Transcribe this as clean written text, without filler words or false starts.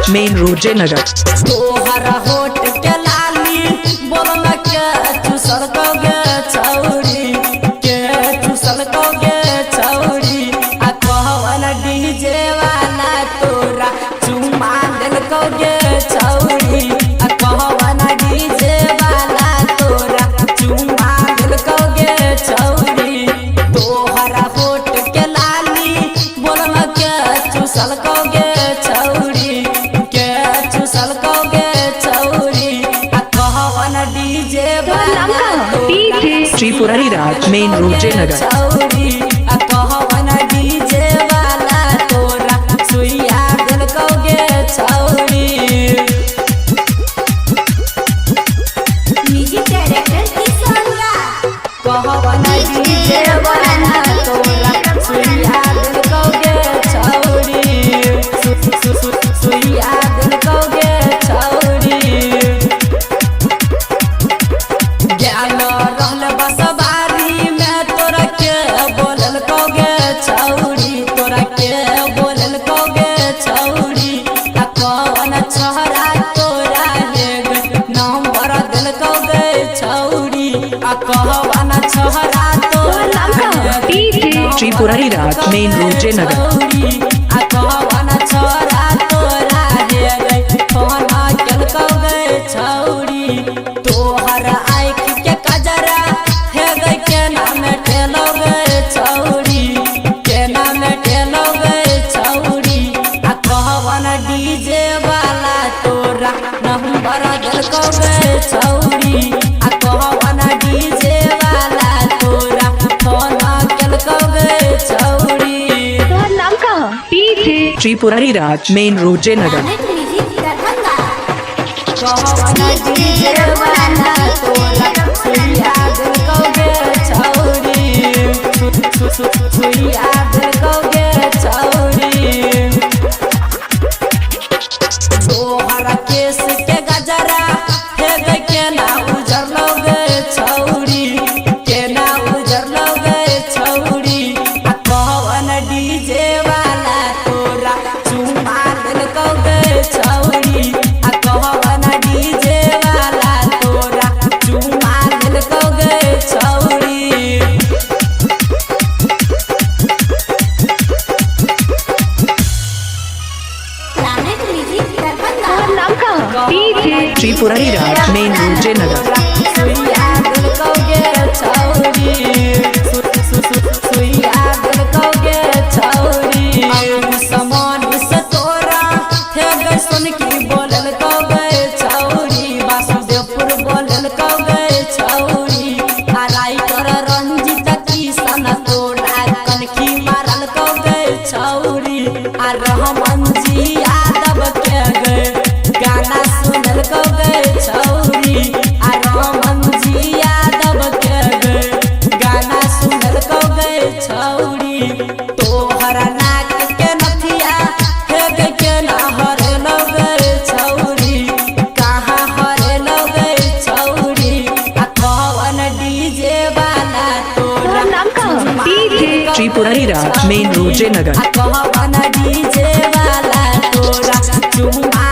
राज main road Jaynagar. तोहरा होट के लाली बोल के चूसल कौगे छौरी के चूसल कौगे छौरी आ कहवन डीजे वाला तोरा चुमा दिल कौगे छौरी आ कहवन डीजे वाला तोरा चुमा दिल कौगे छौरी। तोहरा होट के लाली बोल के चूसल कौगे छौरी के चूसल कौगे छौरी आ कहवन डीजे वाला त्रिपुरारी राज मेन रोड जयनगर। छौरी आ कहवन डीजे वाला तोरा सुइया दिल कौगे छौरी। म्यूजिक डायरेक्टर किसोनिया कहवन डीजे वाला तोरा सुइया दिल कौगे छौरी सुइया दिल कौगे छौरी। ज्ञान रहल बसबारी में तोरा के बोलल कौगे छौरी तोरा के बोलल कौगे छौरी आ कौन छोरा तोरा लेग नंबर दिल कौगे छौरी आ कहवन छोरा तोरा त्रिपुरारी राज मेन रोड जयनगर। आ कहवन छोरा तोरा लेग फोन कल कौगे छौरी। तोहर आँख के कजरा हे गई के नाम टेलोगे छौरी के नाम टेलोगे छौरी आ कहवन डीजे वाला तोरा नंबर दिल कौगे छौरी आ कहवन डीजे वाला तोरा फोन कल कौगे छौरी। Tripurari Raj main road Jaynagar. Music Darbhanga कहवन डीजे वाला तोरा सुइया दिल कौगे छौरी सुइया दिल कौगे छौरी। तोहरा केस के गजरा हे गई के ना उजर लोगे छौरी के ना उजर लोगे छौरी आ कहवन डीजे वाला तोरा चुमा दिल कौगे छौरी आ कहवन डीजे वाला तोरा चुमा दिल कौगे छौरी। Planet music Darbhanga Tripurari Raj main road Jaynagar. सुइया दिल कौगे छौरी सुइया दिल कौगे छौरी। समान से तोरा हे गई सुन की बोलल कौगे छौरी वासुदेवपुर बोलल कौगे छौरी आ राइटर रंजित किशन तोरा कनखी मारल कौगे छौरी आ रहमान जी यादव के गए गाना सुनल कौगे छौरी आ रहमान जी यादव के गए गाना सुनल कौगे छौरी। तोहरा नाक के नथिया हे गई के ना हरे लगे छौरी कहाँ हरे लगे छौरी आ कहवन डीजे वाला तोरा त्रिपुरारी राज मेन रोड जयनगर। आ कहवन डीजे वाला तोरा चुमा